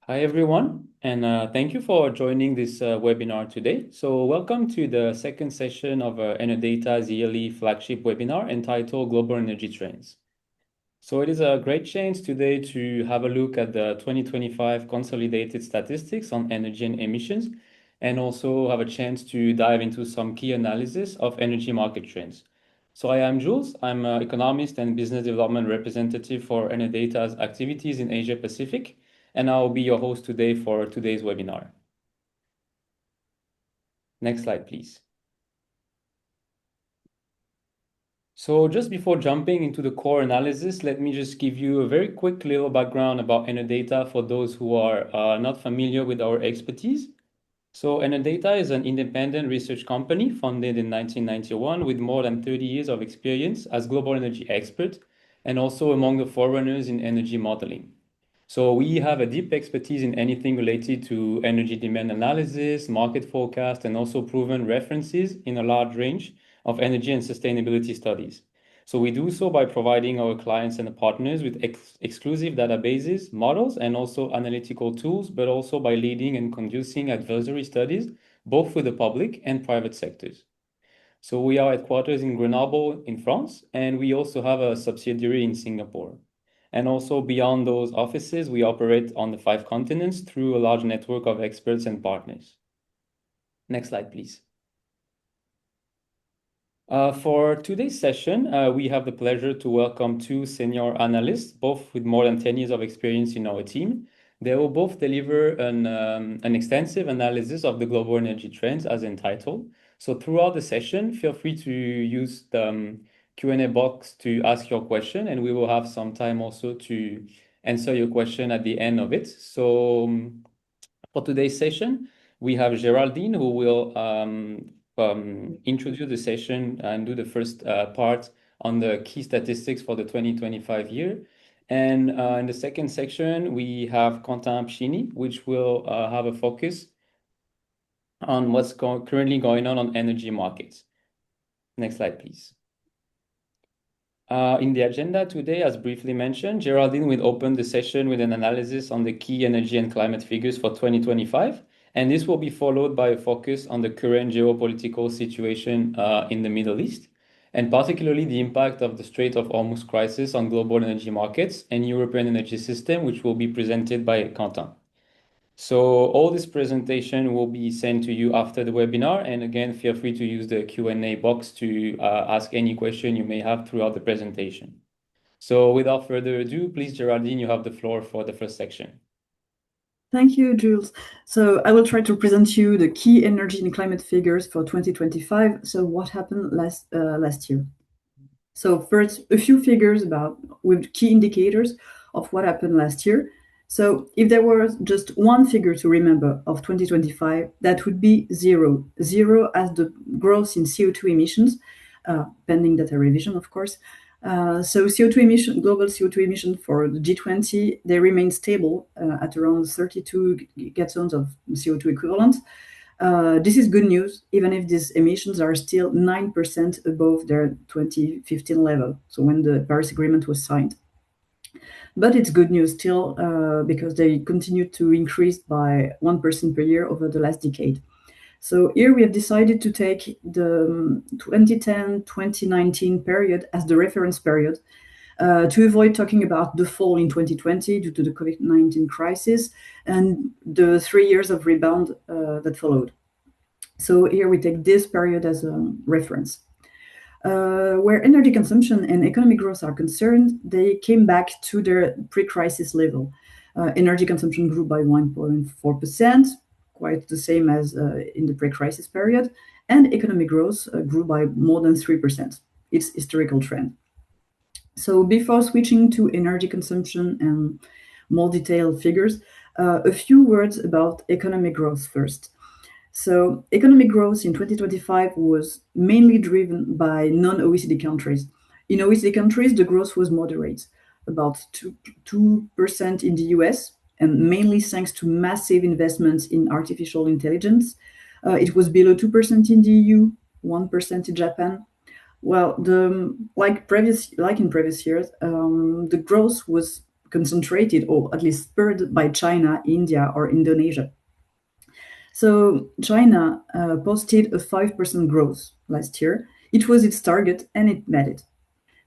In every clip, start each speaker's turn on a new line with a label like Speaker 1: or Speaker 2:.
Speaker 1: Hi, everyone, and thank you for joining this webinar today. So welcome to the second session of Enerdata's yearly flagship webinar entitled Global Energy Trends. So it is a great chance today to have a look at the 2025 consolidated statistics on energy and emissions, and also have a chance to dive into some key analysis of energy market trends. So I am Jules. I'm an economist and business development representative for Enerdata's activities in Asia Pacific, and I'll be your host today for today's webinar. Next slide, please. So just before jumping into the core analysis, let me just give you a very quick little background about Enerdata for those who are not familiar with our expertise. So Enerdata is an independent research company founded in 1991 with more than 30 years of experience as global energy expert and also among the forerunners in energy modeling. So we have a deep expertise in anything related to energy demand analysis, market forecast, and also proven references in a large range of energy and sustainability studies. So we do so by providing our clients and partners with exclusive databases, models, and also analytical tools, but also by leading and conducting advisory studies, both with the public and private sectors. So we are headquarters in Grenoble in France, and we also have a subsidiary in Singapore. And also beyond those offices, we operate on the 5 continents through a large network of experts and partners. Next slide, please. For today's session, we have the pleasure to welcome two senior analysts, both with more than 10 years of experience in our team. They will both deliver an extensive analysis of the global energy trends as entitled. So throughout the session, feel free to use the Q&A box to ask your question, and we will have some time also to answer your question at the end of it. So for today's session, we have Geraldine, who will introduce the session and do the first part on the key statistics for the 2025 year. And in the second section, we have Quentin Pchini, which will have a focus on what's currently going on energy markets. Next slide, please. In the agenda today, as briefly mentioned, Geraldine will open the session with an analysis on the key energy and climate figures for 2025. And this will be followed by a focus on the current geopolitical situation in the Middle East, and particularly the impact of the Strait of Hormuz crisis on global energy markets and European energy system, which will be presented by Quentin. So all this presentation will be sent to you after the webinar. And again, feel free to use the Q&A box to ask any question you may have throughout the presentation. So without further ado, please, Geraldine, you have the floor for the first section.
Speaker 2: Thank you, Jules. So I will try to present you the key energy and climate figures for 2025. So what happened last year? So first, a few figures with key indicators of what happened last year. So if there was just one figure to remember of 2025, that would be zero. Zero as the growth in CO2 emissions, pending data revision, of course. So global CO2 emission for the G20, they remain stable at around 32 gigatons of CO2 equivalent. This is good news, even if these emissions are still 9% above their 2015 level, so when the Paris Agreement was signed. But it's good news still because they continue to increase by 1% per year over the last decade. So here we have decided to take the 2010-2019 period as the reference period to avoid talking about the fall in 2020 due to the COVID-19 crisis and the 3 years of rebound that followed. So here we take this period as a reference. Where energy consumption and economic growth are concerned, they came back to their pre-crisis level. Energy consumption grew by 1.4%, quite the same as in the pre-crisis period, and economic growth grew by more than 3%. It's historical trend. So before switching to energy consumption and more detailed figures, a few words about economic growth first. So economic growth in 2025 was mainly driven by non-OECD countries. In OECD countries, the growth was moderate, about 2% in the US, and mainly thanks to massive investments in artificial intelligence. It was below 2% in the EU, 1% in Japan. Well, like in previous years, the growth was concentrated or at least spurred by China, India, or Indonesia. So China posted a 5% growth last year. It was its target and it met it.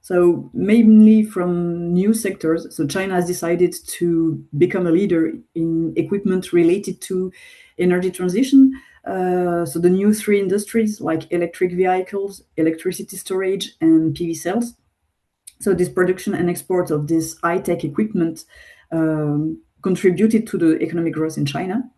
Speaker 2: So mainly from new sectors. So China has decided to become a leader in equipment related to energy transition. So the new three industries like electric vehicles, electricity storage, and PV cells. So this production and export of this high-tech equipment contributed to the economic growth in China.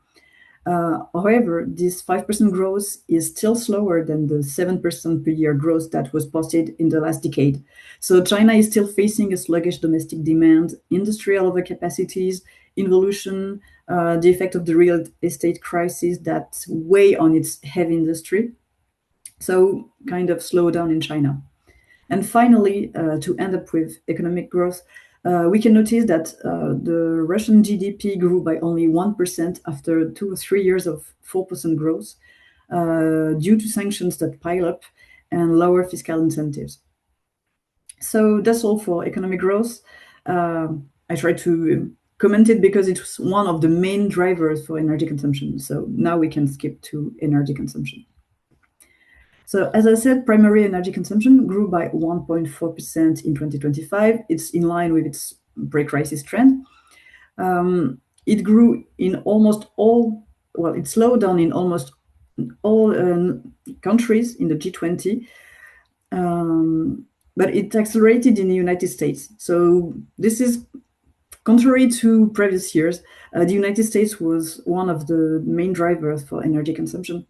Speaker 2: However, this 5% growth is still slower than the 7% per year growth that was posted in the last decade. So China is still facing a sluggish domestic demand, industrial overcapacities, involution, the effect of the real estate crisis that weigh on its heavy industry. So kind of slow down in China. And finally, to end up with economic growth, we can notice that the Russian GDP grew by only 1% after 2 or 3 years of 4% growth due to sanctions that pile up and lower fiscal incentives. So that's all for economic growth. I try to comment it because it was one of the main drivers for energy consumption. So now we can skip to energy consumption. So as I said, primary energy consumption grew by 1.4% in 2025. It's in line with its pre-crisis trend. It grew in almost all, well, it slowed down in almost all countries in the G20, but it accelerated in the United States. So this is contrary to previous years. The United States was one of the main drivers for energy consumption.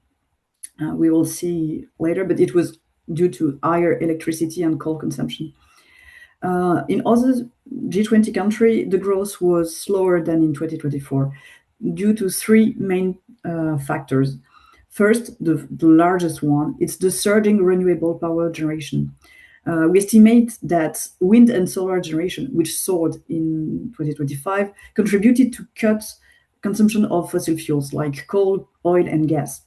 Speaker 2: We will see later, but it was due to higher electricity and coal consumption. In other G20 countries, the growth was slower than in 2024 due to three main factors. First, the largest one, it's the surging renewable power generation. We estimate that wind and solar generation, which soared in 2025, contributed to cut consumption of fossil fuels like coal, oil, and gas.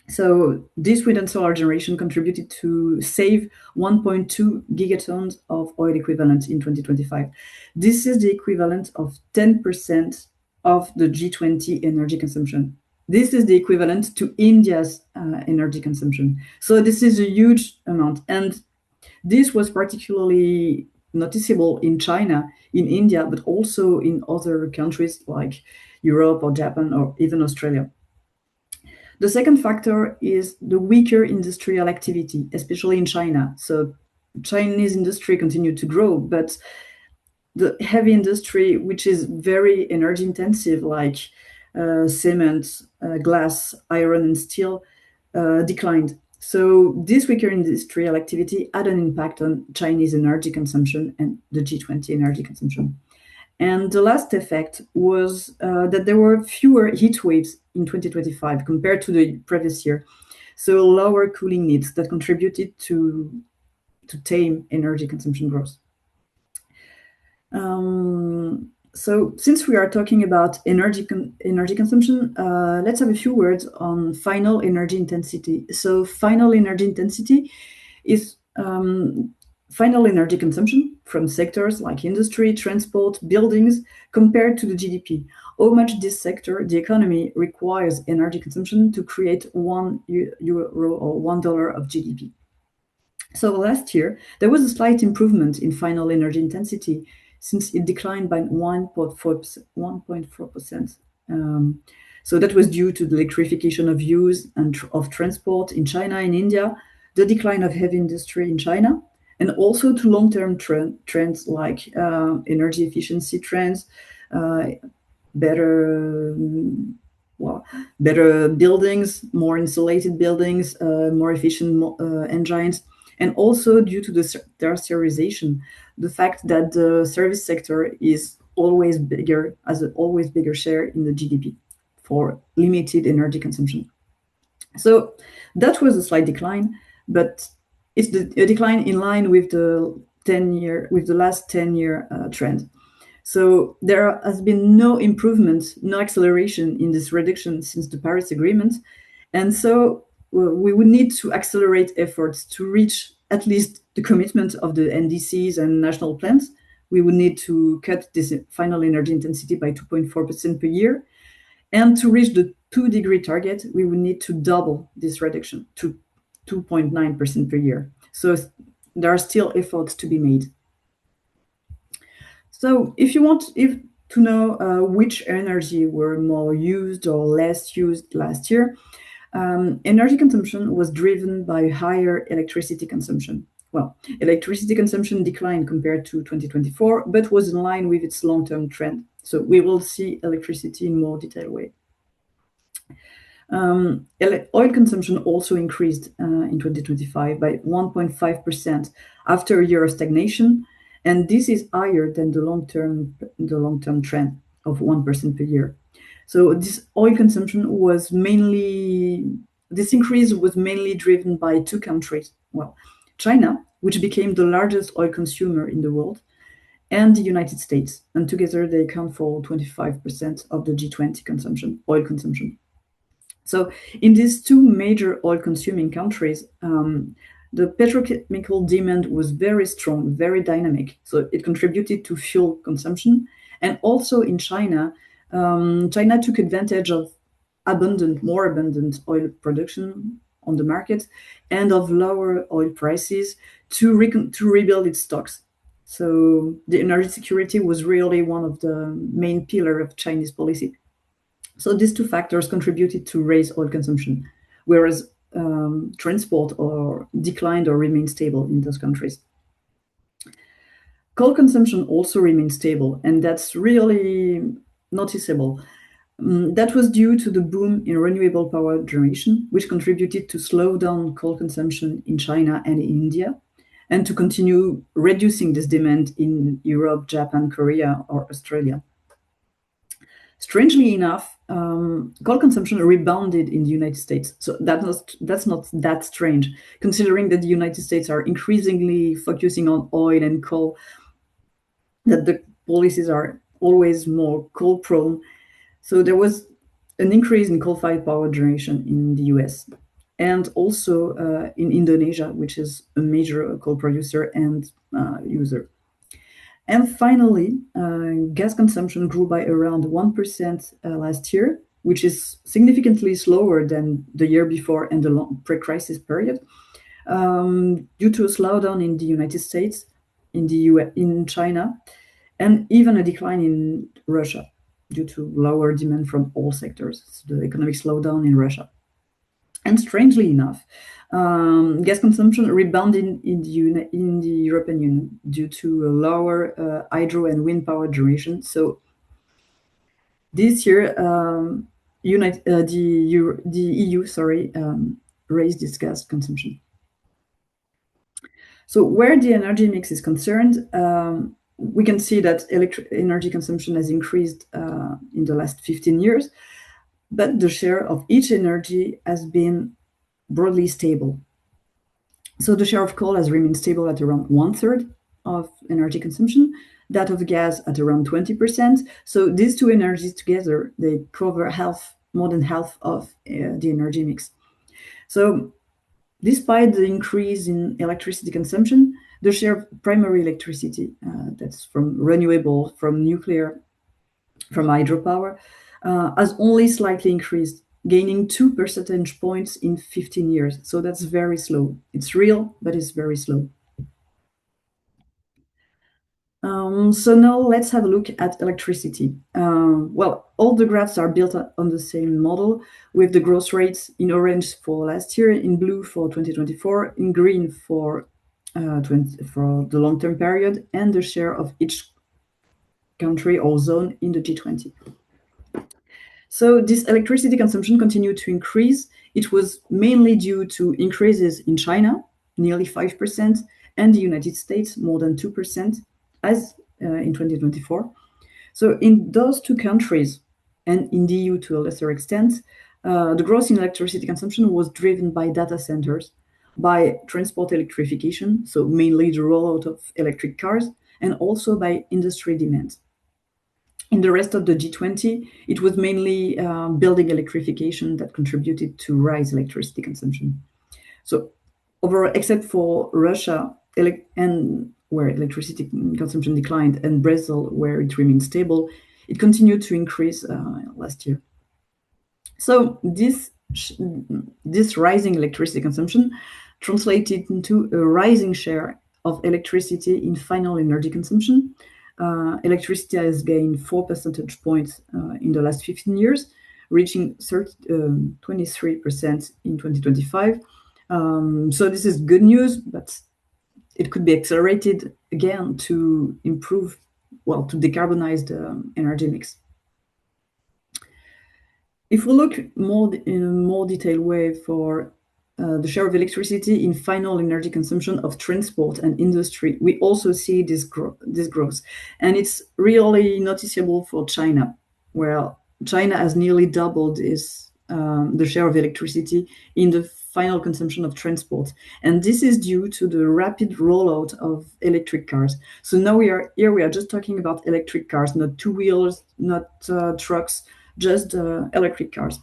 Speaker 2: So this wind and solar generation contributed to save 1.2 gigatons of oil equivalent in 2025. This is the equivalent of 10% of the G20 energy consumption. This is the equivalent to India's energy consumption. So this is a huge amount. And this was particularly noticeable in China, in India, but also in other countries like Europe or Japan or even Australia. The second factor is the weaker industrial activity, especially in China. So Chinese industry continued to grow, but the heavy industry, which is very energy intensive, like cement, glass, iron, and steel, declined. So this weaker industrial activity had an impact on Chinese energy consumption and the G20 energy consumption. And the last effect was that there were fewer heat waves in 2025 compared to the previous year. So lower cooling needs that contributed to tame energy consumption growth. So since we are talking about energy consumption, let's have a few words on final energy intensity. So final energy intensity is final energy consumption from sectors like industry, transport, buildings, compared to the GDP. How much this sector, the economy, requires energy consumption to create €1 or $1 of GDP. So last year, there was a slight improvement in final energy intensity since it declined by 1.4%. So that was due to the electrification of use and of transport in China and India, the decline of heavy industry in China, and also to long-term trends like energy efficiency trends, better buildings, more insulated buildings, more efficient engines, and also due to the tertiarization, the fact that the service sector is always bigger, has an always bigger share in the GDP for limited energy consumption. So that was a slight decline, but it's a decline in line with the last 10-year trend. So there has been no improvement, no acceleration in this reduction since the Paris Agreement. And so we would need to accelerate efforts to reach at least the commitment of the NDCs and national plans we would need to cut this final energy intensity by 2.4% per year. And to reach the 2-degree target, we would need to double this reduction to 2.9% per year. So there are still efforts to be made. So if you want to know which energy were more used or less used last year, energy consumption was driven by higher electricity consumption. Well, electricity consumption declined compared to 2024, but was in line with its long-term trend. So we will see electricity in more detailed way. Oil consumption also increased in 2025 by 1.5% after a year of stagnation, and this is higher than the long-term trend of 1% per year. So this increase was mainly driven by two countries. Well, China, which became the largest oil consumer in the world, and the United States, and together they account for 25% of the G20 oil consumption. So in these two major oil-consuming countries, the petrochemical demand was very strong, very dynamic. So it contributed to fuel consumption. And also in China, China took advantage of more abundant oil production on the market and of lower oil prices to rebuild its stocks. So the energy security was really one of the main pillars of Chinese policy. So these two factors contributed to raise oil consumption, whereas transport declined or remained stable in those countries. Coal consumption also remained stable, and that's really noticeable. That was due to the boom in renewable power generation, which contributed to slow down coal consumption in China and in India, and to continue reducing this demand in Europe, Japan, Korea, or Australia. Strangely enough, coal consumption rebounded in the United States. So that's not that strange, considering that the United States are increasingly focusing on oil and coal, that the policies are always more coal prone. So there was an increase in coal-fired power generation in the US and also in Indonesia, which is a major coal producer and user. And finally, gas consumption grew by around 1% last year, which is significantly slower than the year before and the long pre-crisis period, due to a slowdown in the United States, in China, and even a decline in Russia due to lower demand from all sectors, so the economic slowdown in Russia. And strangely enough, gas consumption rebounded in the European Union due to a lower hydro and wind power generation. So this year, the EU, raised its gas consumption. So where the energy mix is concerned, we can see that energy consumption has increased in the last 15 years, but the share of each energy has been broadly stable. So the share of coal has remained stable at around 1/3 of energy consumption, that of gas at around 20%. So these two energies together, they cover more than half of the energy mix. So despite the increase in electricity consumption, the share of primary electricity, that's from renewable, from nuclear, from hydropower, has only slightly increased, gaining 2 percentage points in 15 years. So that's very slow. It's real, but it's very slow. So now let's have a look at electricity. Well, all the graphs are built on the same model, with the growth rates in orange for last year, in blue for 2024, in green for the long-term period, and the share of each country or zone in the G20. So this electricity consumption continued to increase. It was mainly due to increases in China, nearly 5%, and the United States, more than 2%, as in 2024. So in those two countries, and in the EU to a lesser extent, the growth in electricity consumption was driven by data centers, by transport electrification, so mainly the rollout of electric cars, and also by industry demand. In the rest of the G20, it was mainly building electrification that contributed to rise electricity consumption. So overall, except for Russia and where electricity consumption declined, and Brazil, where it remained stable, it continued to increase last year. So this rising electricity consumption translated into a rising share of electricity in final energy consumption. Electricity has gained 4 percentage points in the last 15 years, reaching 23% in 2025. So this is good news, but it could be accelerated again to improve, well, to decarbonize the energy mix. If we look more in a more detailed way for the share of electricity in final energy consumption of transport and industry, we also see this growth. And it's really noticeable for China, where China has nearly doubled the share of electricity in the final consumption of transport. And this is due to the rapid rollout of electric cars. So now we are just talking about electric cars, not two wheels, not trucks, just electric cars.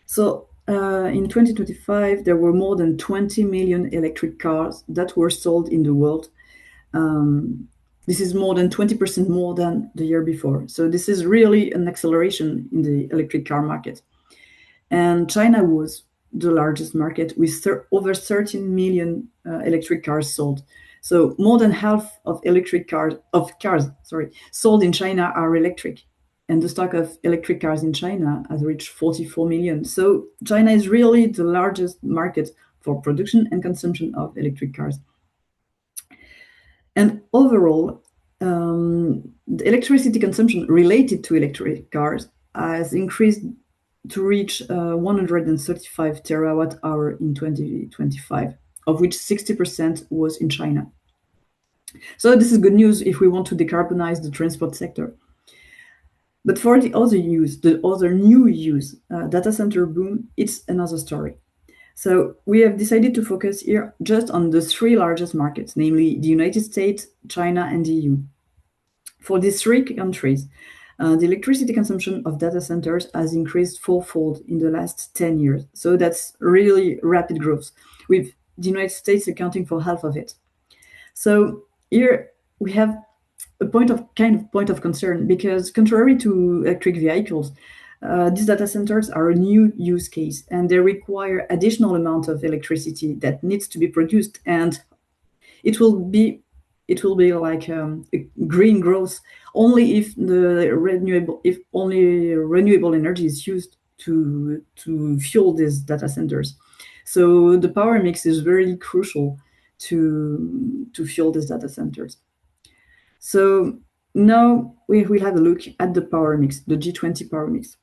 Speaker 2: So in 2025, there were more than 20 million electric cars that were sold in the world. This is more than 20% more than the year before. So this is really an acceleration in the electric car market. And China was the largest market with over 13 million electric cars sold. So more than half of cars sold in China are electric. And the stock of electric cars in China has reached 44 million. So China is really the largest market for production and consumption of electric cars. And overall, the electricity consumption related to electric cars has increased to reach 135 terawatt hour in 2025, of which 60% was in China. So this is good news if we want to decarbonize the transport sector. But for the other new use, data center boom, it's another story. So we have decided to focus here just on the three largest markets, namely the United States, China, and the EU. For these three countries, the electricity consumption of data centers has increased fourfold in the last 10 years. So that's really rapid growth, with the United States accounting for half of it. So here we have a point of concern, because contrary to electric vehicles, these data centers are a new use case, and they require additional amount of electricity that needs to be produced, and it will be like a green growth only if only renewable energy is used to fuel these data centers. So the power mix is very crucial to fuel these data centers. So now we will have a look at the power mix, the G20 power mix.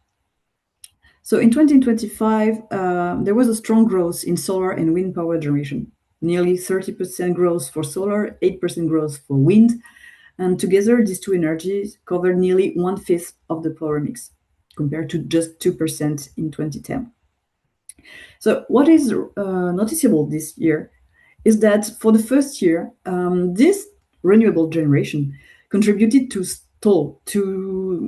Speaker 2: So in 2025, there was a strong growth in solar and wind power generation, nearly 30% growth for solar, 8% growth for wind. And together, these two energies covered nearly 1/5 of the power mix, compared to just 2% in 2010. So what is noticeable this year is that for the first year, this renewable generation contributed to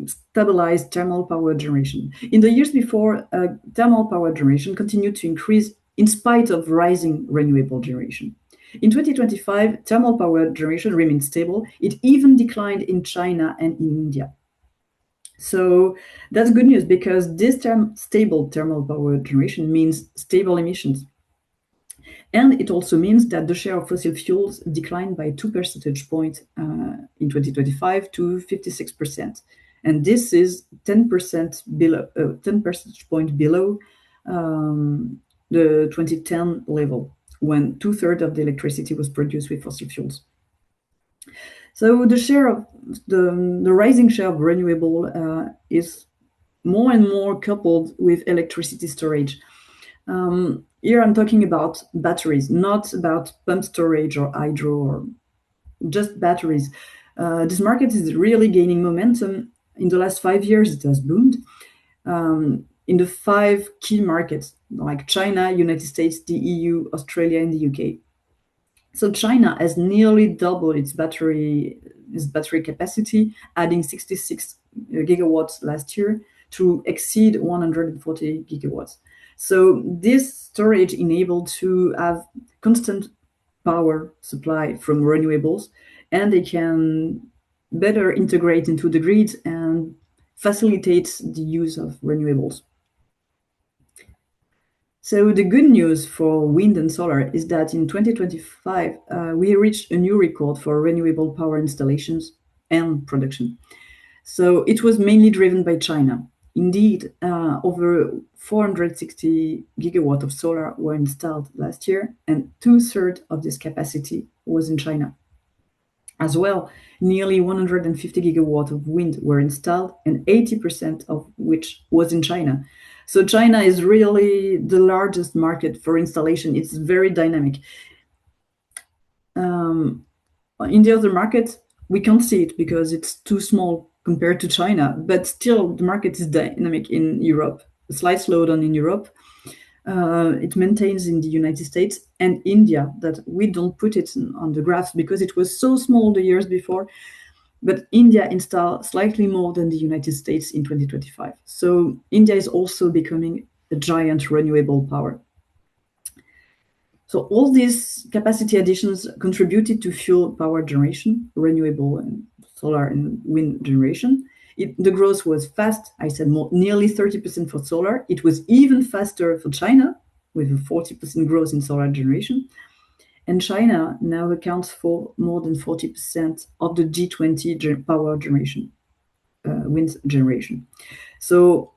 Speaker 2: stabilize thermal power generation. In the years before, thermal power generation continued to increase in spite of rising renewable generation. In 2025, thermal power generation remained stable. It even declined in China and in India. So that's good news, because this stable thermal power generation means stable emissions. And it also means that the share of fossil fuels declined by 2 percentage points in 2025 to 56%. And this is 10 percentage point below the 2010 level, when 2/3 of the electricity was produced with fossil fuels. So the rising share of renewable is more and more coupled with electricity storage. Here I'm talking about batteries, not about pump storage or hydro, or just batteries. This market is really gaining momentum. In the last 5 years, it has boomed. In the 5 key markets, like China, United States, the EU, Australia, and the UK. So China has nearly doubled its battery capacity, adding 66 gigawatts last year to exceed 140 gigawatts. So this storage enabled to have constant power supply from renewables, and they can better integrate into the grid and facilitate the use of renewables. So the good news for wind and solar is that in 2025, we reached a new record for renewable power installations and production. So it was mainly driven by China. Indeed, over 460 gigawatt of solar were installed last year, and two-thirds of this capacity was in China. As well, nearly 150 gigawatt of wind were installed, and 80% of which was in China. So China is really the largest market for installation. It's very dynamic. In the other markets, we can't see it because it's too small compared to China, but still the market is dynamic in Europe. A slight slowdown in Europe. It maintains in the United States and India, that we don't put it on the graphs because it was so small the years before, but India installed slightly more than the United States in 2025. So India is also becoming a giant renewable power. So all these capacity additions contributed to fuel power generation, renewable and solar and wind generation. The growth was fast. I said nearly 30% for solar. It was even faster for China, with a 40% growth in solar generation. And China now accounts for more than 40% of the G20 power generation, wind generation. So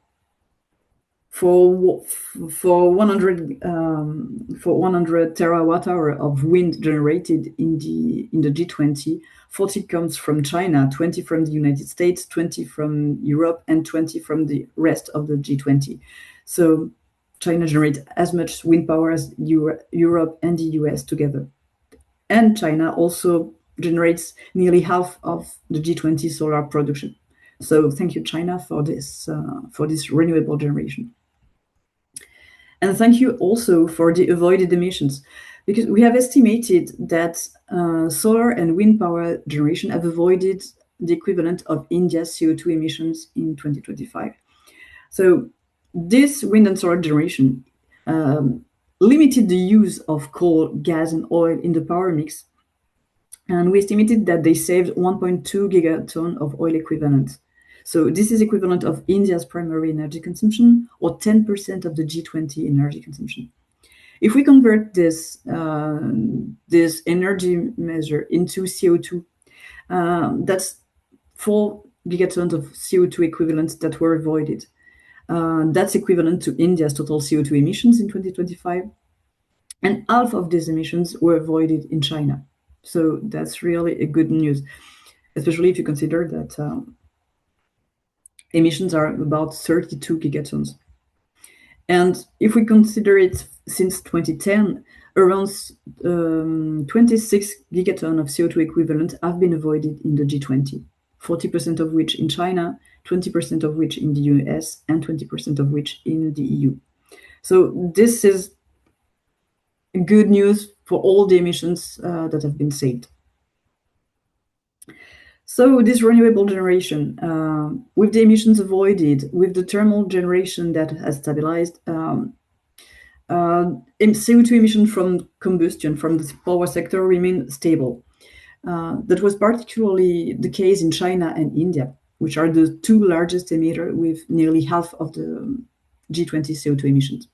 Speaker 2: for 100 terawatt hour of wind generated in the G20, 40 comes from China, 20 from the United States, 20 from Europe, and 20 from the rest of the G20. So China generates as much wind power as Europe and the US together. And China also generates nearly half of the G20 solar production. So thank you, China, for this renewable generation. And thank you also for the avoided emissions, because we have estimated that solar and wind power generation have avoided the equivalent of India's CO2 emissions in 2025. So this wind and solar generation limited the use of coal, gas, and oil in the power mix. And we estimated that they saved 1.2 gigaton of oil equivalent. So this is equivalent of India's primary energy consumption, or 10% of the G20 energy consumption. If we convert this energy measure into CO2, that's 4 gigatons of CO2 equivalents that were avoided. That's equivalent to India's total CO2 emissions in 2025. And half of these emissions were avoided in China. So that's really a good news, especially if you consider that emissions are about 32 gigatons. And if we consider it since 2010, around 26 gigatons of CO2 equivalent have been avoided in the G20, 40% of which in China, 20% of which in the US, and 20% of which in the EU. So this is good news for all the emissions that have been saved. So this renewable generation, with the emissions avoided, with the thermal generation that has stabilized, CO2 emission from combustion from the power sector remain stable. That was particularly the case in China and India, which are the two largest emitters with nearly half of the G20 CO2 emissions.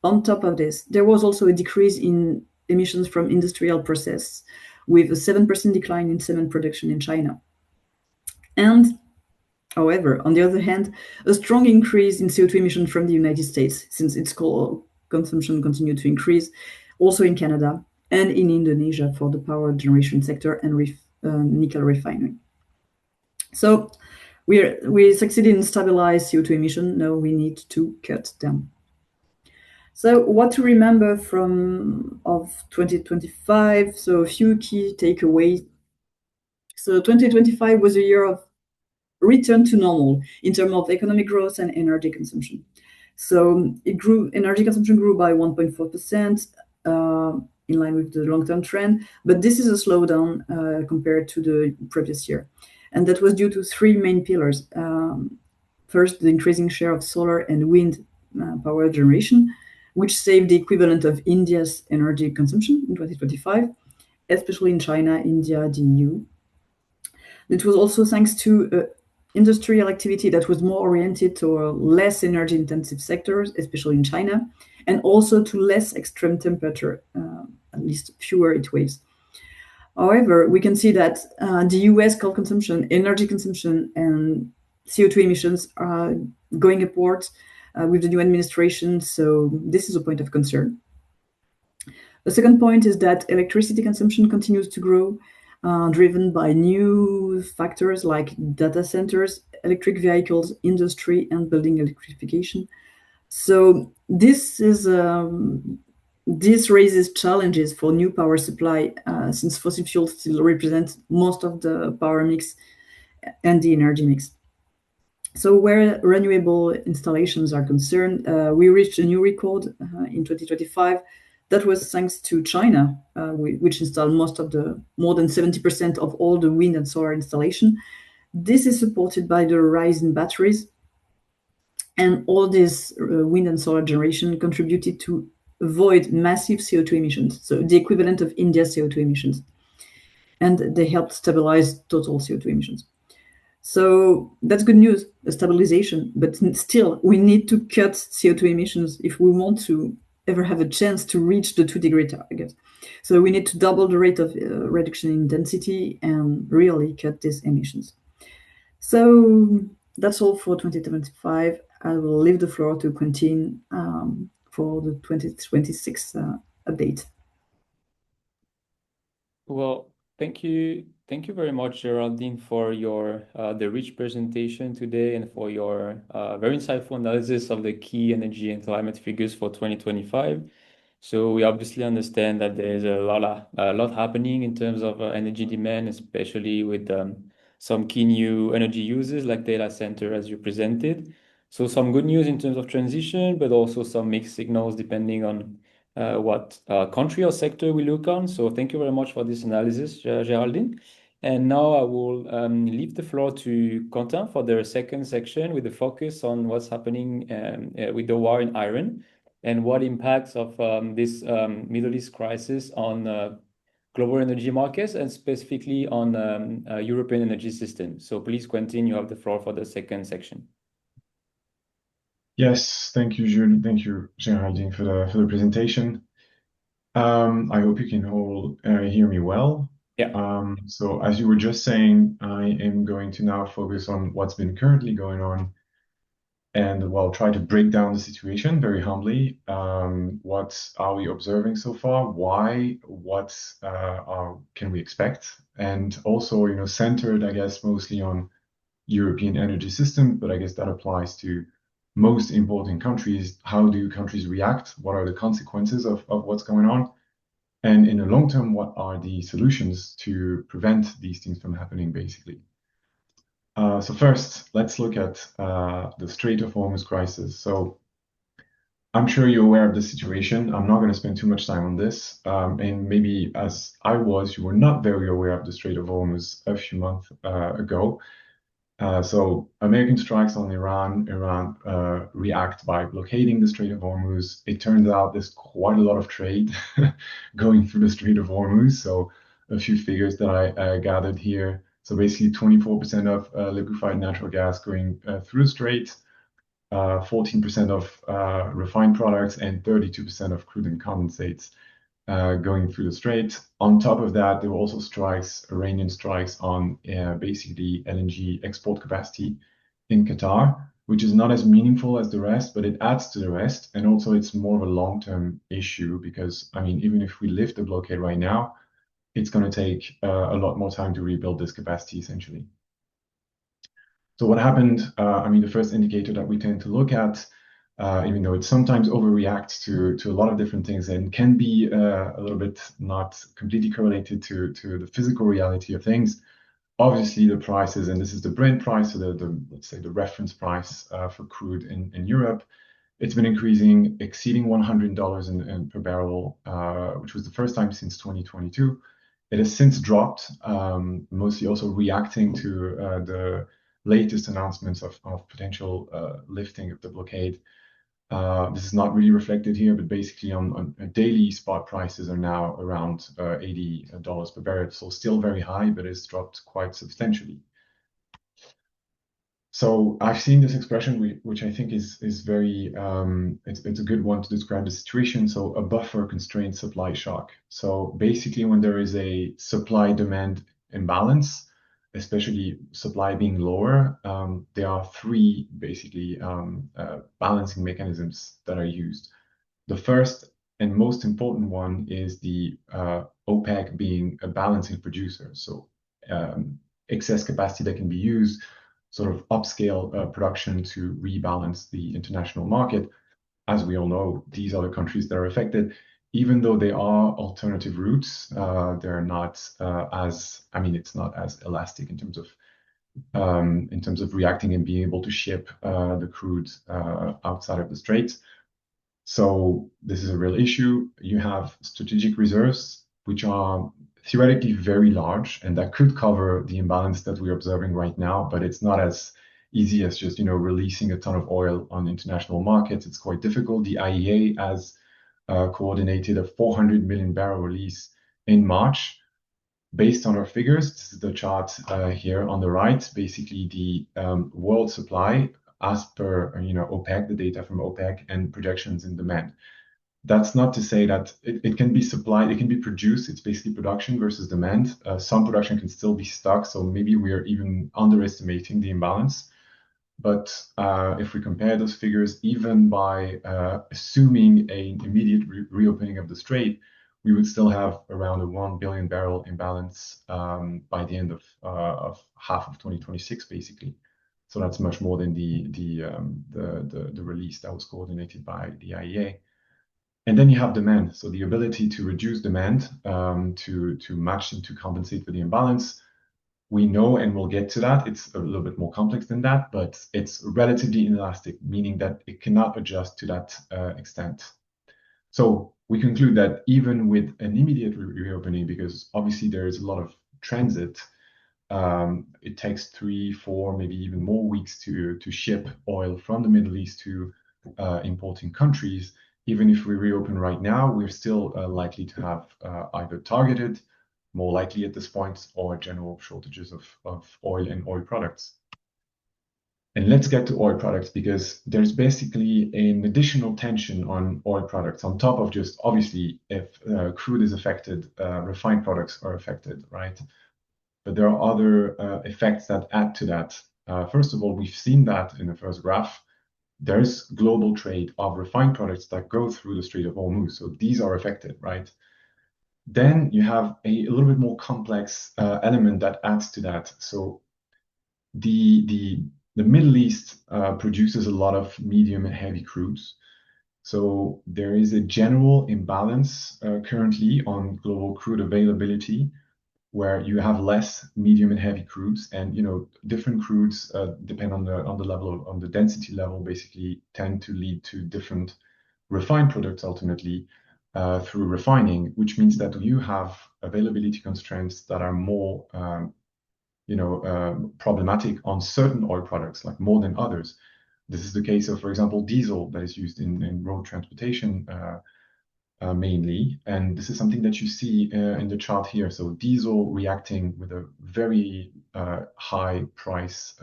Speaker 2: On top of this, there was also a decrease in emissions from industrial process, with a 7% decline in cement production in China. And, however, on the other hand, a strong increase in CO2 emissions from the United States, since its coal consumption continued to increase, also in Canada and in Indonesia for the power generation sector and nickel refinery. So we succeeded in stabilize CO2 emission. Now we need to cut them. So what to remember of 2025? So a few key takeaways. So 2025 was a year of return to normal in terms of economic growth and energy consumption. So energy consumption grew by 1.4%, in line with the long-term trend, but this is a slowdown compared to the previous year. And that was due to three main pillars. First, the increasing share of solar and wind power generation, which saved the equivalent of India's energy consumption in 2025, especially in China, India, the EU. It was also thanks to industrial activity that was more oriented to less energy intensive sectors, especially in China, and also to less extreme temperature, at least fewer heat waves. However, we can see that the US coal consumption, energy consumption, and CO2 emissions are going upwards with the new administration. So this is a point of concern. The second point is that electricity consumption continues to grow, driven by new factors like data centers, electric vehicles, industry, and building electrification. So this raises challenges for new power supply, since fossil fuels still represent most of the power mix and the energy mix. So where renewable installations are concerned, we reached a new record in 2025. That was thanks to China, which installed more than 70% of all the wind and solar installation. This is supported by the rise in batteries, and all this wind and solar generation contributed to avoid massive CO2 emissions, so the equivalent of India's CO2 emissions. And they helped stabilize total CO2 emissions. So that's good news, a stabilization, but still, we need to cut CO2 emissions if we want to ever have a chance to reach the 2-degree target. So we need to double the rate of reduction in intensity and really cut these emissions. So that's all for 2025. I will leave the floor to Quentin for the 2026 update.
Speaker 1: Well, thank you very much, Geraldine, for your the rich presentation today and for your very insightful analysis of the key energy and climate figures for 2025. So we obviously understand that there is a lot happening in terms of energy demand, especially with some key new energy uses like data center, as you presented. So some good news in terms of transition, but also some mixed signals depending on what country or sector we look on. So thank you very much for this analysis, Geraldine. And now I will leave the floor to Quentin for the second section with the focus on what's happening with the war in Iran and what impacts of this Middle East crisis on global energy markets and specifically on European energy system. So please, Quentin, you have the floor for the second section.
Speaker 3: Yes, thank you, Jules. Thank you, Geraldine, for the presentation. I hope you can all hear me well.
Speaker 1: Yeah.
Speaker 3: So as you were just saying, I am going to now focus on what's been currently going on and well, try to break down the situation very humbly. What are we observing so far? Why? What can we expect? And also, centered, I guess, mostly on European energy system, but I guess that applies to most important countries. How do countries react? What are the consequences of what's going on? And in the long term, what are the solutions to prevent these things from happening, basically? So first, let's look at the Strait of Hormuz crisis. So I'm sure you're aware of the situation. I'm not going to spend too much time on this. And maybe as I was, you were not very aware of the Strait of Hormuz a few months ago. So American strikes on Iran react by blockading the Strait of Hormuz. It turns out there's quite a lot of trade going through the Strait of Hormuz. So a few figures that I gathered here. So basically 24% of liquefied natural gas going through the Strait, 14% of refined products, and 32% of crude and condensates going through the Strait. On top of that, there were also strikes, Iranian strikes on basically LNG export capacity in Qatar, which is not as meaningful as the rest, but it adds to the rest. And also it's more of a long-term issue because, I mean, even if we lift the blockade right now, it's going to take a lot more time to rebuild this capacity, essentially. So what happened, I mean, the first indicator that we tend to look at, even though it sometimes overreacts to a lot of different things and can be a little bit not completely correlated to the physical reality of things. Obviously, the prices, and this is the Brent price, so let's say the reference price for crude in Europe, it's been increasing, exceeding $100 per barrel, which was the first time since 2022. It has since dropped, mostly also reacting to the latest announcements of potential lifting of the blockade. This is not really reflected here, but basically on daily spot prices are now around $80 per barrel, so still very high, but it's dropped quite substantially. So I've seen this expression, which I think is very it's a good one to describe the situation. So a buffer constrained supply shock. So basically, when there is a supply demand imbalance, especially supply being lower, there are three basically balancing mechanisms that are used. The first and most important one is the OPEC being a balancing producer. So excess capacity that can be used sort of upscale production to rebalance the international market. As we all know, these are the countries that are affected. Even though they are alternative routes, they're not I mean, it's not as elastic in terms of reacting and being able to ship the crude outside of the Strait. So this is a real issue. You have strategic reserves, which are theoretically very large, and that could cover the imbalance that we're observing right now, but it's not as easy as just, releasing a ton of oil on international markets. It's quite difficult. The IEA has coordinated a 400 million barrel release in March. Based on our figures, this is the chart here on the right, basically the world supply as per OPEC, the data from OPEC, and projections in demand. That's not to say that it can be supplied, it can be produced. It's basically production versus demand. Some production can still be stuck, so maybe we are even underestimating the imbalance. But if we compare those figures, even by assuming an immediate reopening of the Strait, we would still have around a 1 billion barrel imbalance by the end of half of 2026, basically. So that's much more than the release that was coordinated by the IEA. And then you have demand. So the ability to reduce demand to match and to compensate for the imbalance. We know, and we'll get to that, it's a little bit more complex than that, but it's relatively inelastic, meaning that it cannot adjust to that extent. So we conclude that even with an immediate reopening, because obviously there is a lot of transit, it takes 3, 4, maybe even more weeks to ship oil from the Middle East to importing countries. Even if we reopen right now, we're still likely to have either targeted, more likely at this point, or general shortages of oil and oil products. And let's get to oil products, because there's basically an additional tension on oil products on top of just, obviously, if crude is affected, refined products are affected, right? But there are other effects that add to that. First of all, we've seen that in the first graph. There's global trade of refined products that go through the Strait of Hormuz. So these are affected, right? Then you have a little bit more complex element that adds to that. So the Middle East produces a lot of medium and heavy crudes. So there is a general imbalance currently on global crude availability, where you have less medium and heavy crudes, and different crudes depend on the level on the density level, basically tend to lead to different refined products ultimately through refining, which means that you have availability constraints that are more problematic on certain oil products, like more than others. This is the case of, for example, diesel that is used in road transportation mainly. And this is something that you see in the chart here. So diesel reacting with a very high price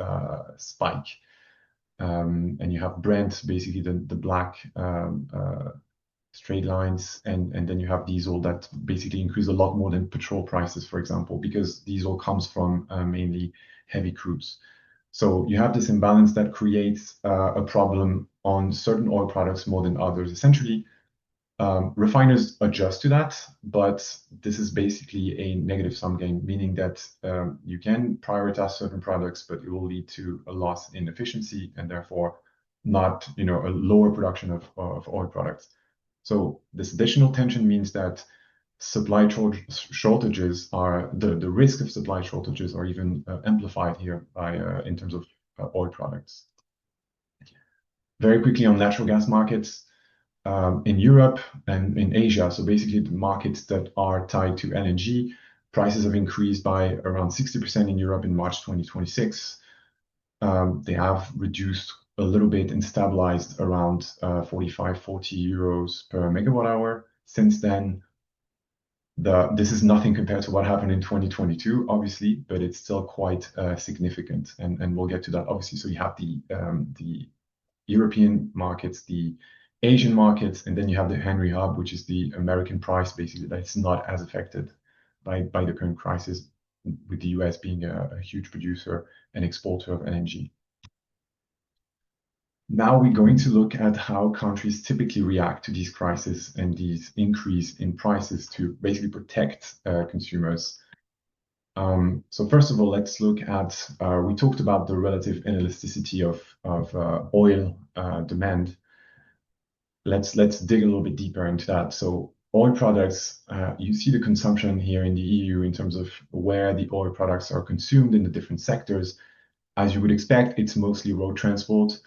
Speaker 3: spike. And you have Brent, basically the black straight lines, and then you have diesel that basically increase a lot more than petrol prices, for example, because diesel comes from mainly heavy crudes. So you have this imbalance that creates a problem on certain oil products more than others. Essentially, refiners adjust to that, but this is basically a negative sum game, meaning that you can prioritize certain products, but it will lead to a loss in efficiency and therefore not, a lower production of oil products. So this additional tension means that supply shortages are the risk of supply shortages are even amplified here by in terms of oil products. Very quickly on natural gas markets in Europe and in Asia. So basically the markets that are tied to LNG, prices have increased by around 60% in Europe in March 2026. They have reduced a little bit and stabilized around 45, 40 euros per megawatt hour. Since then, this is nothing compared to what happened in 2022, obviously, but it's still quite significant, and we'll get to that obviously. So you have the European markets, the Asian markets, and then you have the Henry Hub, which is the American price, basically, that's not as affected by the current crisis, with the US being a huge producer and exporter of energy. Now we're going to look at how countries typically react to these crises and these increase in prices to basically protect consumers. So first of all, let's look at, we talked about the relative inelasticity of oil demand. Let's dig a little bit deeper into that. So oil products, you see the consumption here in the EU in terms of where the oil products are consumed in the different sectors. As you would expect, it's mostly road transport.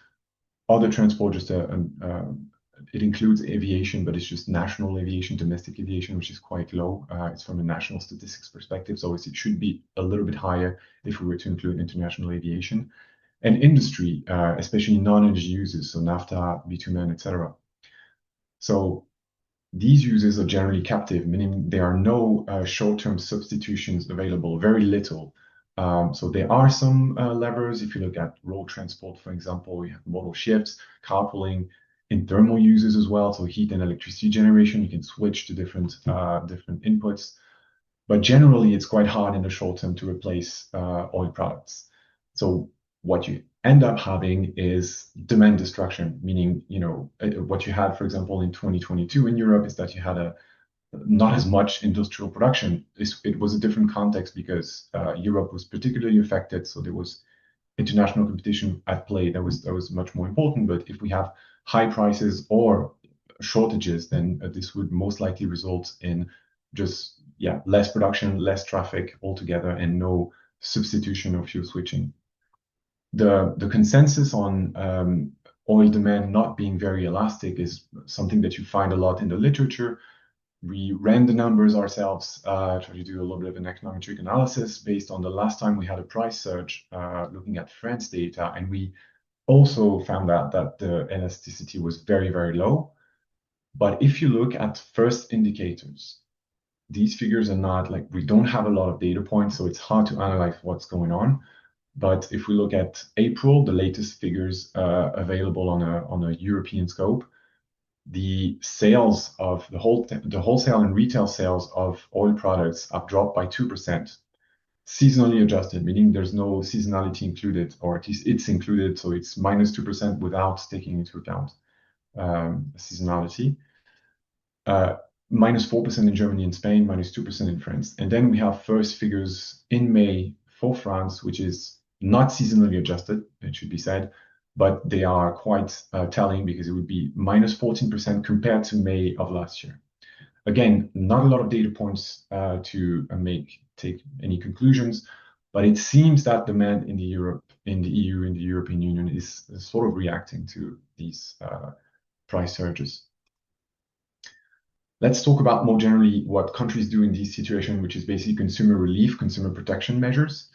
Speaker 3: Other transport, it includes aviation, but it's just national aviation, domestic aviation, which is quite low. It's from a national statistics perspective, so it should be a little bit higher if we were to include international aviation. And industry, especially non-energy users, so naphtha, bitumen, etc. So these users are generally captive, meaning there are no short-term substitutions available, very little. So there are some levers. If you look at road transport, for example, you have modal shifts, carpooling, in thermal users as well. So heat and electricity generation, you can switch to different inputs. But generally, it's quite hard in the short term to replace oil products. So what you end up having is demand destruction, meaning, what you had, for example, in 2022 in Europe is that you had not as much industrial production. It was a different context because Europe was particularly affected. So there was international competition at play that was much more important. But if we have high prices or shortages, then this would most likely result in just less production, less traffic altogether, and no substitution or fuel switching. The consensus on oil demand not being very elastic is something that you find a lot in the literature. We ran the numbers ourselves, tried to do a little bit of an econometric analysis based on the last time we had a price surge, looking at France data, and we also found out that the elasticity was very, very low. But if you look at first indicators, these figures are not like, we don't have a lot of data points, so it's hard to analyze what's going on. But if we look at April, the latest figures available on a European scope, the sales of the wholesale and retail sales of oil products have dropped by 2%, seasonally adjusted, meaning there's no seasonality included, or at least it's included, so it's minus 2% without taking into account seasonality. Minus 4% in Germany and Spain, minus 2% in France. And then we have first figures in May for France, which is not seasonally adjusted, it should be said, but they are quite telling because it would be minus 14% compared to May of last year. Again, not a lot of data points to take any conclusions, but it seems that demand in the EU, in the European Union is sort of reacting to these price surges. Let's talk about more generally what countries do in this situation, which is basically consumer relief, consumer protection measures.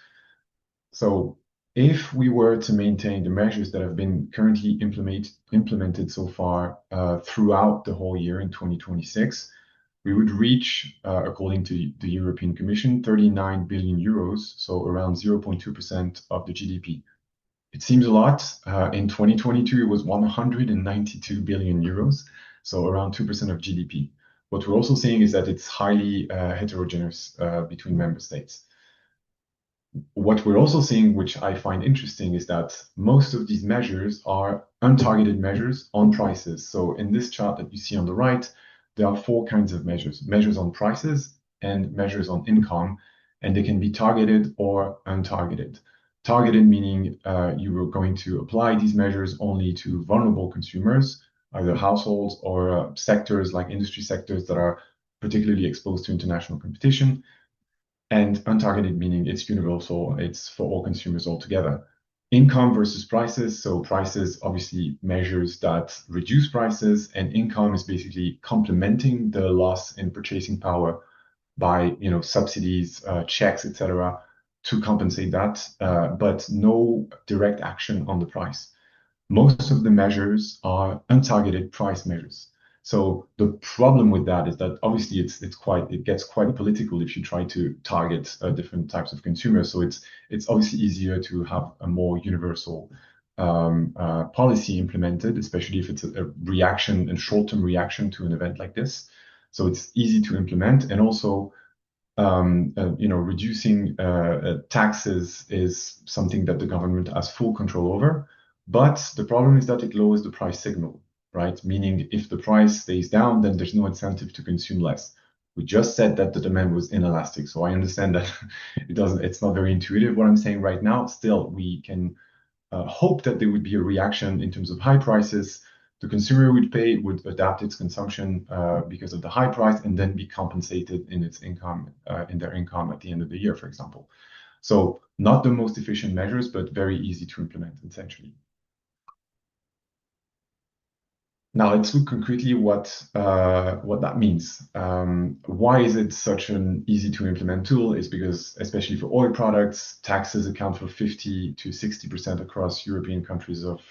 Speaker 3: So if we were to maintain the measures that have been currently implemented so far throughout the whole year in 2026, we would reach, according to the European Commission, 39 billion euros, so around 0.2% of the GDP. It seems a lot. In 2022, it was 192 billion euros, so around 2% of GDP. What we're also seeing is that it's highly heterogeneous between member states. What we're also seeing, which I find interesting, is that most of these measures are untargeted measures on prices. So in this chart that you see on the right, there are four kinds of measures: measures on prices and measures on income, and they can be targeted or untargeted. Targeted meaning you are going to apply these measures only to vulnerable consumers, either households or sectors like industry sectors that are particularly exposed to international competition. And untargeted meaning it's universal, it's for all consumers altogether. Income versus prices. So prices obviously measures that reduce prices, and income is basically complementing the loss in purchasing power by subsidies, checks, etc., to compensate that, but no direct action on the price. most of the measures are untargeted price measures. So the problem with that is that obviously it gets quite political if you try to target different types of consumers. So it's obviously easier to have a more universal policy implemented, especially if it's a reaction and short-term reaction to an event like this. So it's easy to implement, and also reducing taxes is something that the government has full control over. But the problem is that it lowers the price signal, right? Meaning if the price stays down, then there's no incentive to consume less. We just said that the demand was inelastic. So I understand that it's not very intuitive what I'm saying right now. Still, we can hope that there would be a reaction in terms of high prices. The consumer would adapt its consumption because of the high price, and then be compensated in its income, in their income at the end of the year, for example. So not the most efficient measures, but very easy to implement, essentially. Now let's look concretely what that means. Why is it such an easy to implement tool? Is because, especially for oil products, taxes account for 50 to 60% across European countries of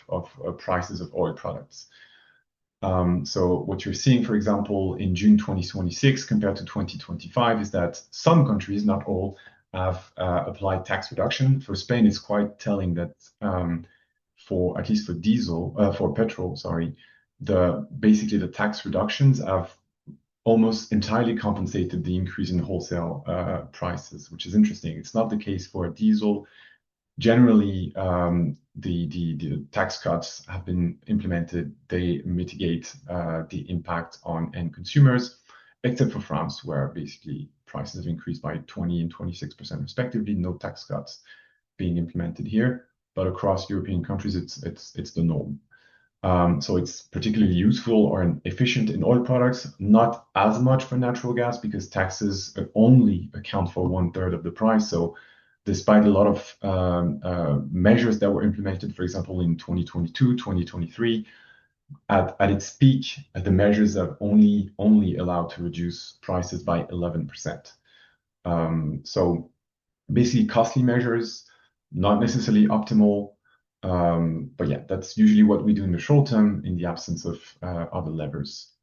Speaker 3: prices of oil products. So what you're seeing, for example, in June 2026 compared to 2025 is that some countries, not all, have applied tax reduction. For Spain, it's quite telling that for at least for petrol, sorry, basically the tax reductions have almost entirely compensated the increase in wholesale prices, which is interesting. It's not the case for diesel. Generally, the tax cuts have been implemented. They mitigate the impact on end consumers, except for France, where basically prices have increased by 20 and 26% respectively. No tax cuts being implemented here, but across European countries, it's the norm. So it's particularly useful or efficient in oil products, not as much for natural gas because taxes only account for 1/3 of the price. So despite a lot of measures that were implemented, for example, in 2022, 2023, at its peak, the measures have only allowed to reduce prices by 11%. So basically costly measures, not necessarily optimal. But yeah, that's usually what we do in the short term in the absence of other levers.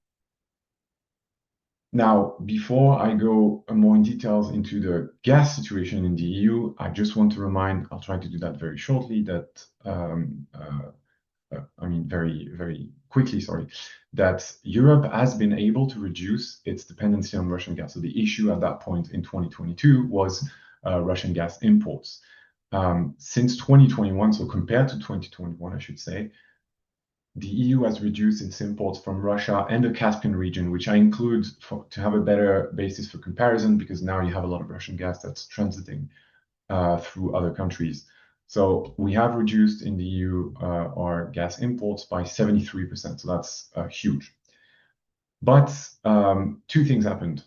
Speaker 3: Now, before I go more in details into the gas situation in the EU, I just want to remind, I'll try to do that very shortly, that very, very quickly, sorry, that Europe has been able to reduce its dependency on Russian gas. So the issue at that point in 2022 was Russian gas imports. Since 2021, so compared to 2021, I should say, the EU has reduced its imports from Russia and the Caspian region, which I include to have a better basis for comparison, because now you have a lot of Russian gas that's transiting through other countries. So we have reduced in the EU our gas imports by 73%. So that's huge. But two things happened.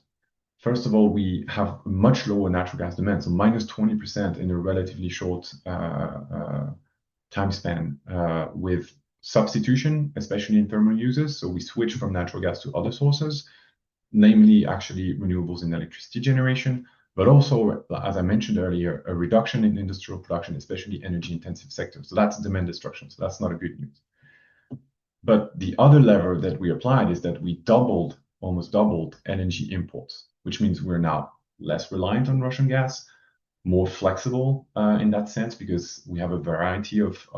Speaker 3: First of all, we have much lower natural gas demand, so minus 20% in a relatively short time span with substitution, especially in thermal users. So we switch from natural gas to other sources, namely actually renewables in electricity generation, but also, as I mentioned earlier, a reduction in industrial production, especially energy intensive sectors. So that's demand destruction. So that's not a good news. But the other lever that we applied is that we almost doubled energy imports, which means we're now less reliant on Russian gas, more flexible in that sense, because we have a variety of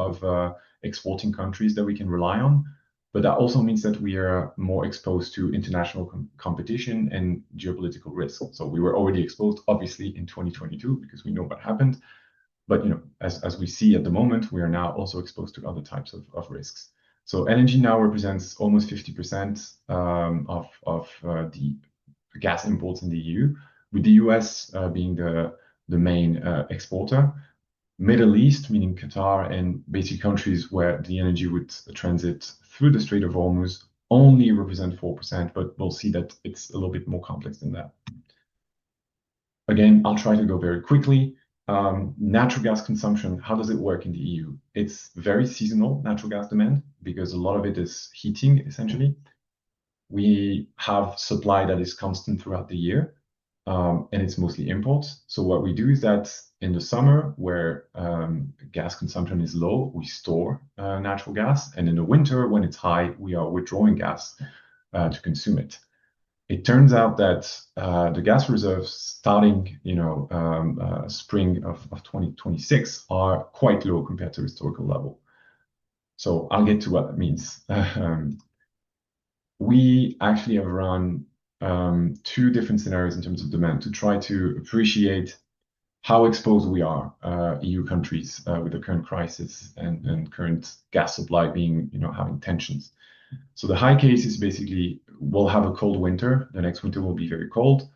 Speaker 3: exporting countries that we can rely on. But that also means that we are more exposed to international competition and geopolitical risk. So we were already exposed, obviously, in 2022 because we know what happened. But as we see at the moment, we are now also exposed to other types of risks. So energy now represents almost 50% of the gas imports in the EU, with the US being the main exporter. Middle East, meaning Qatar and basic countries where the energy would transit through the Strait of Hormuz, only represent 4%, but we'll see that it's a little bit more complex than that. Again, I'll try to go very quickly. Natural gas consumption, how does it work in the EU? It's very seasonal natural gas demand because a lot of it is heating, essentially. We have supply that is constant throughout the year, and it's mostly imports. So what we do is that in the summer, where gas consumption is low, we store natural gas, and in the winter, when it's high, we are withdrawing gas to consume it. It turns out that the gas reserves starting, spring of 2026 are quite low compared to historical level. So I'll get to what that means. We actually have run two different scenarios in terms of demand to try to appreciate how exposed we are, EU countries, with the current crisis and current gas supply being, having tensions. So the high case is basically we'll have a cold winter. The next winter will be very cold.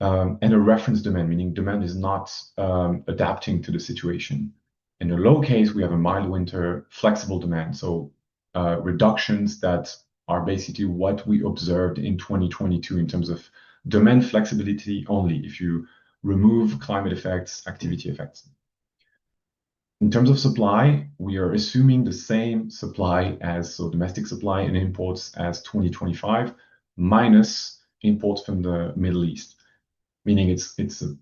Speaker 3: And a reference demand, meaning demand is not adapting to the situation. In the low case, we have a mild winter, flexible demand. So reductions that are basically what we observed in 2022 in terms of demand flexibility only, if you remove climate effects, activity effects. In terms of supply, we are assuming the same supply so domestic supply and imports as 2025, minus imports from the Middle East. Meaning it's a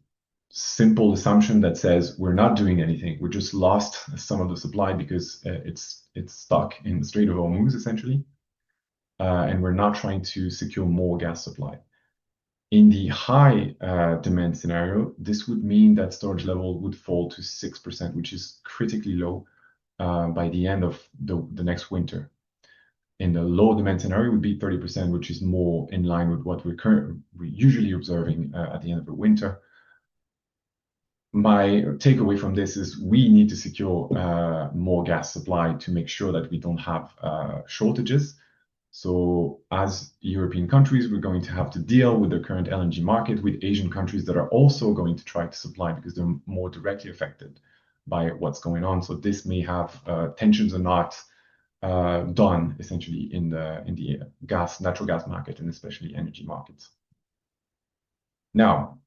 Speaker 3: simple assumption that says we're not doing anything. We just lost some of the supply because it's stuck in the Strait of Hormuz, essentially. And we're not trying to secure more gas supply. In the high demand scenario, this would mean that storage level would fall to 6%, which is critically low by the end of the next winter. In the low demand scenario, would be 30%, which is more in line with what we're usually observing at the end of the winter. My takeaway from this is we need to secure more gas supply to make sure that we don't have shortages. So as European countries, we're going to have to deal with the current LNG market with Asian countries that are also going to try to supply because they're more directly affected by what's going on. So this may have tensions are not done essentially in the natural gas market and especially energy markets. Now,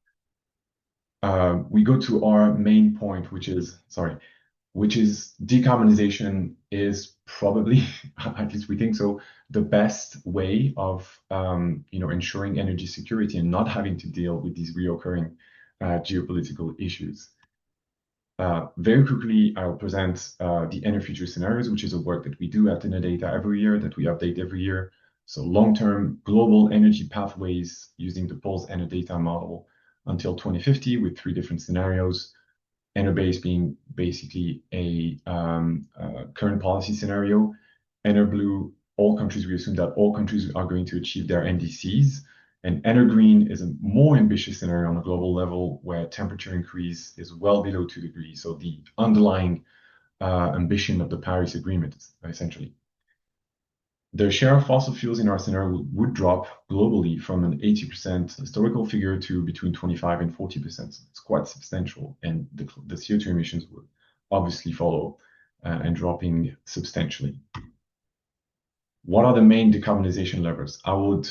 Speaker 3: we go to our main point, which is decarbonization is probably, at least we think so, the best way of ensuring energy security and not having to deal with these reoccurring geopolitical issues. Very quickly, I'll present the Energy Future scenarios, which is a work that we do at Enerdata every year, that we update every year. So long-term global energy pathways using the Pulse Enerdata model until 2050 with 3 different scenarios. Enerbase being basically a current policy scenario. Enerblue, all countries, we assume that all countries are going to achieve their NDCs. And Energreen is a more ambitious scenario on a global level where temperature increase is well below 2 degrees. So the underlying ambition of the Paris Agreement, essentially. The share of fossil fuels in our scenario would drop globally from an 80% historical figure to between 25 and 40%. So it's quite substantial. And the CO2 emissions would obviously follow and dropping substantially. What are the main decarbonization levers? I would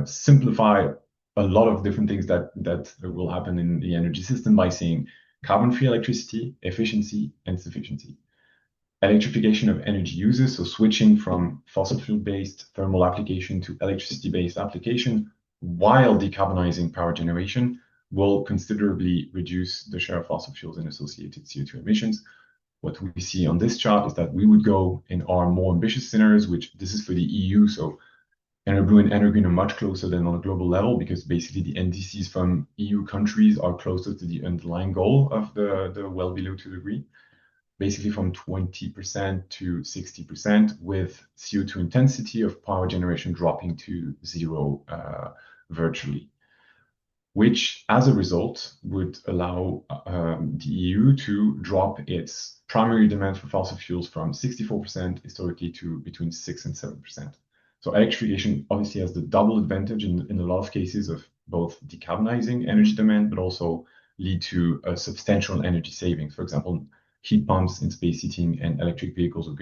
Speaker 3: simplify a lot of different things that will happen in the energy system by saying carbon-free electricity, efficiency, and sufficiency. Electrification of energy uses, so switching from fossil fuel-based thermal application to electricity-based application while decarbonizing power generation will considerably reduce the share of fossil fuels and associated CO2 emissions. What we see on this chart is that we would go in our more ambitious scenarios, which this is for the EU, so Enerblue and Energreen are much closer than on a global level because basically the NDCs from EU countries are closer to the underlying goal of the well below 2 degree. Basically from 20% to 60% with CO2 intensity of power generation dropping to 0 virtually, which as a result would allow the EU to drop its primary demand for fossil fuels from 64% historically to between 6 and 7%. So electrification obviously has the double advantage in a lot of cases of both decarbonizing energy demand, but also lead to a substantial energy savings. For example, heat pumps in space heating and electric vehicles will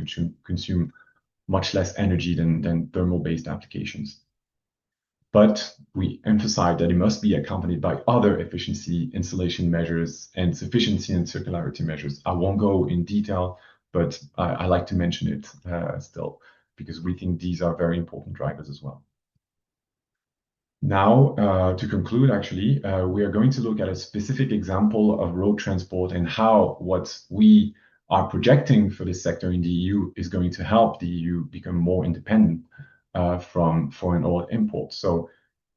Speaker 3: consume much less energy than thermal-based applications. But we emphasize that it must be accompanied by other efficiency installation measures and sufficiency and circularity measures. I won't go in detail, but I like to mention it still, because we think these are very important drivers as well. Now, to conclude, actually, we are going to look at a specific example of road transport and how what we are projecting for this sector in the EU is going to help the EU become more independent from foreign oil imports. So,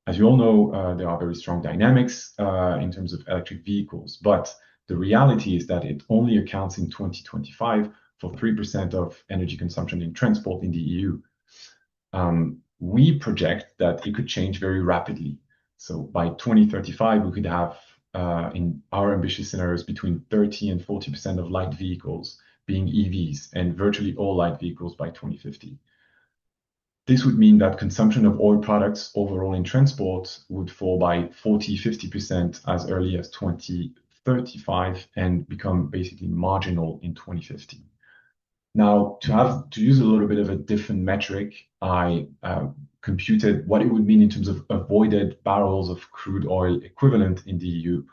Speaker 3: as you all know, there are very strong dynamics in terms of electric vehicles, but the reality is that it only accounts in 2025 for 3% of energy consumption in transport in the EU. We project that it could change very rapidly. So by 2035, we could have, in our ambitious scenarios, between 30 and 40% of light vehicles being EVs and virtually all light vehicles by 2050. This would mean that consumption of oil products overall in transport would fall by 40, 50% as early as 2035 and become basically marginal in 2050. Now, to use a little bit of a different metric, I computed what it would mean in terms of avoided barrels of crude oil equivalent in the EU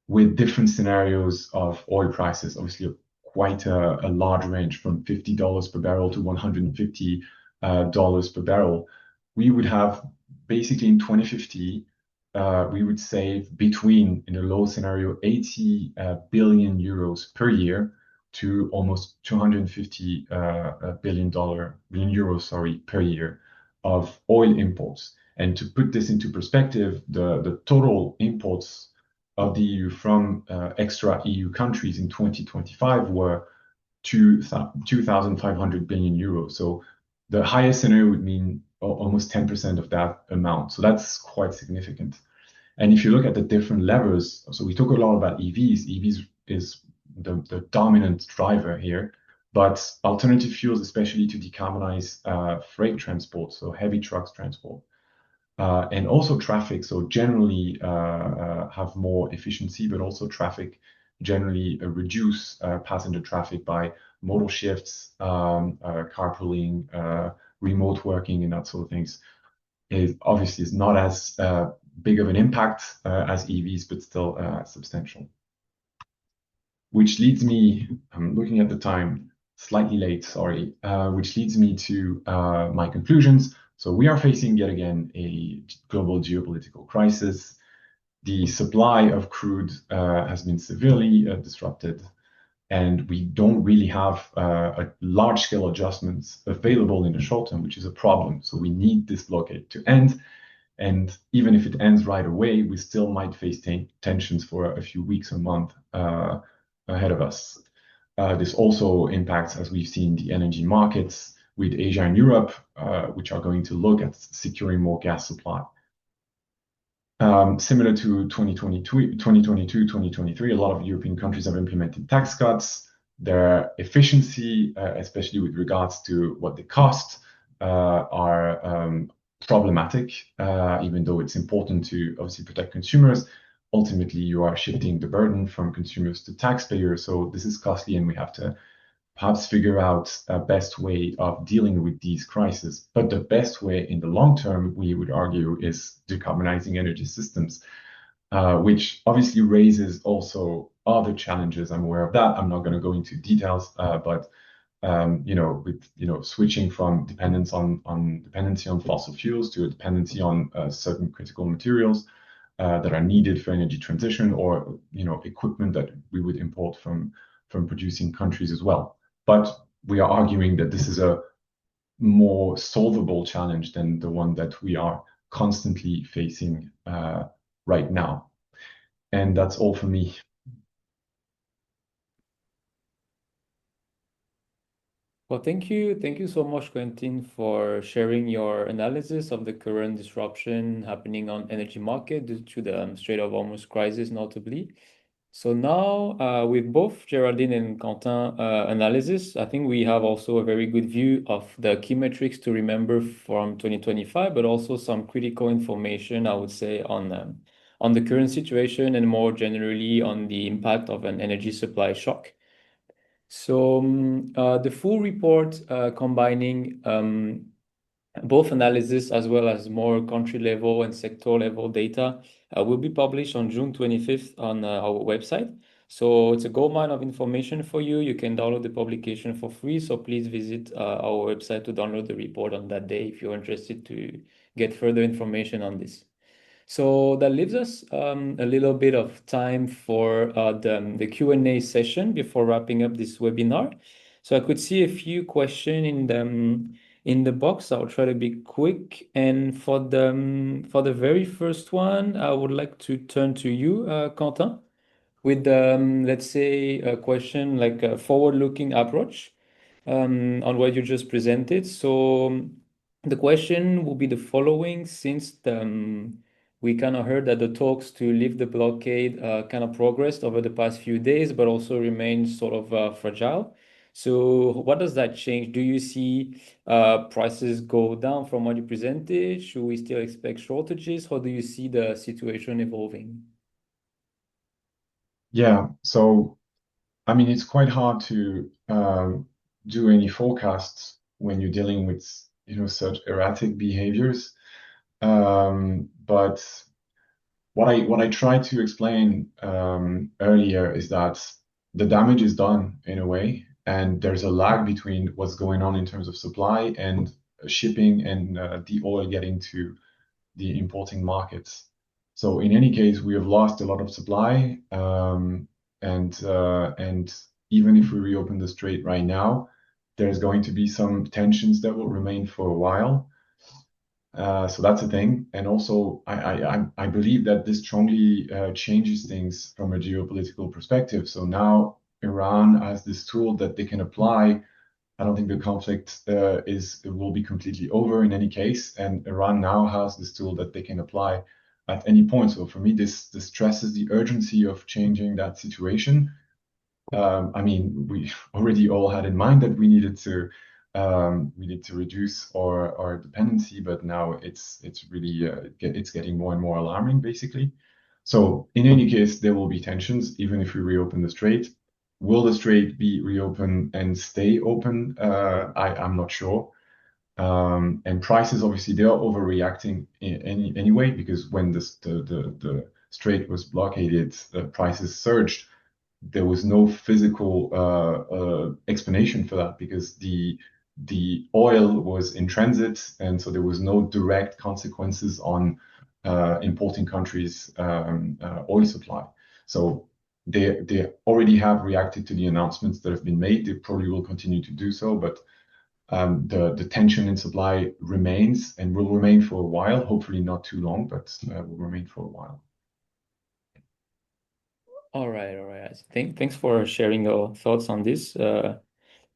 Speaker 3: with different scenarios of oil prices. Obviously, quite a large range from $50 per barrel to $150 per barrel. We would have basically in 2050, we would save between, in a low scenario, 80 billion euros per year to almost 250 billion euros, sorry, per year of oil imports. And to put this into perspective, the total imports of the EU from extra EU countries in 2025 were 2,500 billion euros. So the highest scenario would mean almost 10% of that amount. So that's quite significant. And if you look at the different levers, so we talk a lot about EVs. EVs is the dominant driver here, but alternative fuels, especially to decarbonize freight transport, so heavy trucks transport, and also traffic, so generally have more efficiency, but also traffic generally reduce passenger traffic by modal shifts, carpooling, remote working, and that sort of things. It obviously is not as big of an impact as EVs, but still substantial. Which leads me, I'm looking at the time, slightly late, sorry, which leads me to my conclusions. So we are facing yet again a global geopolitical crisis. The supply of crude has been severely disrupted, and we don't really have a large-scale adjustments available in the short term, which is a problem. So we need this blockade to end. And even if it ends right away, we still might face tensions for a few weeks or months ahead of us. This also impacts, as we've seen, the energy markets with Asia and Europe, which are going to look at securing more gas supply. Similar to 2022, 2023, a lot of European countries have implemented tax cuts. Their efficiency, especially with regards to what they cost, are problematic, even though it's important to obviously protect consumers. Ultimately, you are shifting the burden from consumers to taxpayers. So this is costly, and we have to perhaps figure out a best way of dealing with these crises. But the best way in the long term, we would argue, is decarbonizing energy systems, which obviously raises also other challenges. I'm aware of that. I'm not going to go into details, but with switching from dependency on fossil fuels to a dependency on certain critical materials that are needed for energy transition, or equipment that we would import from producing countries as well. But we are arguing that this is a more solvable challenge than the one that we are constantly facing right now. And that's all for me.
Speaker 1: Well, thank you. Thank you so much, Quentin, for sharing your analysis of the current disruption happening on energy market due to the Strait of Hormuz crisis, notably. So now, with both Geraldine and Quentin analysis, I think we have also a very good view of the key metrics to remember from 2025, but also some critical information, I would say, on the current situation and more generally on the impact of an energy supply shock. So the full report combining both analysis as well as more country level and sector level data will be published on June 25th on our website. So it's a goldmine of information for you. You can download the publication for free. So please visit our website to download the report on that day if you're interested to get further information on this. So that leaves us a little bit of time for the Q&A session before wrapping up this webinar. So I could see a few questions in the box. I'll try to be quick. And for the very first one, I would like to turn to you, Quentin, with let's say a question like a forward-looking approach on what you just presented. So the question will be the following: since we kind of heard that the talks to lift the blockade kind of progressed over the past few days, but also remain sort of fragile. So what does that change? Do you see prices go down from what you presented? Should we still expect shortages? How do you see the situation evolving?
Speaker 3: Yeah, so I mean, it's quite hard to do any forecasts when you're dealing with, such erratic behaviors. But what I tried to explain earlier is that the damage is done in a way, and there's a lag between what's going on in terms of supply and shipping and the oil getting to the importing markets. So in any case, we have lost a lot of supply, and even if we reopen the strait right now, there's going to be some tensions that will remain for a while. So that's a thing. And also, I believe that this strongly changes things from a geopolitical perspective. So now Iran has this tool that they can apply. I don't think the conflict will be completely over in any case, and Iran now has this tool that they can apply at any point. So for me, this stresses the urgency of changing that situation. I mean, we already all had in mind that we need to reduce our dependency, but now it's really it's getting more and more alarming, basically. So in any case, there will be tensions, even if we reopen the strait. Will the strait be reopened and stay open? I'm not sure. And prices, obviously, they are overreacting anyway, because when the strait was blockaded, the prices surged. There was no physical explanation for that because the oil was in transit, and so there was no direct consequences on importing countries' oil supply. So they already have reacted to the announcements that have been made. They probably will continue to do so, but the tension in supply remains and will remain for a while. Hopefully not too long, but will remain for a while.
Speaker 1: All right, all right. Thanks for sharing your thoughts on this,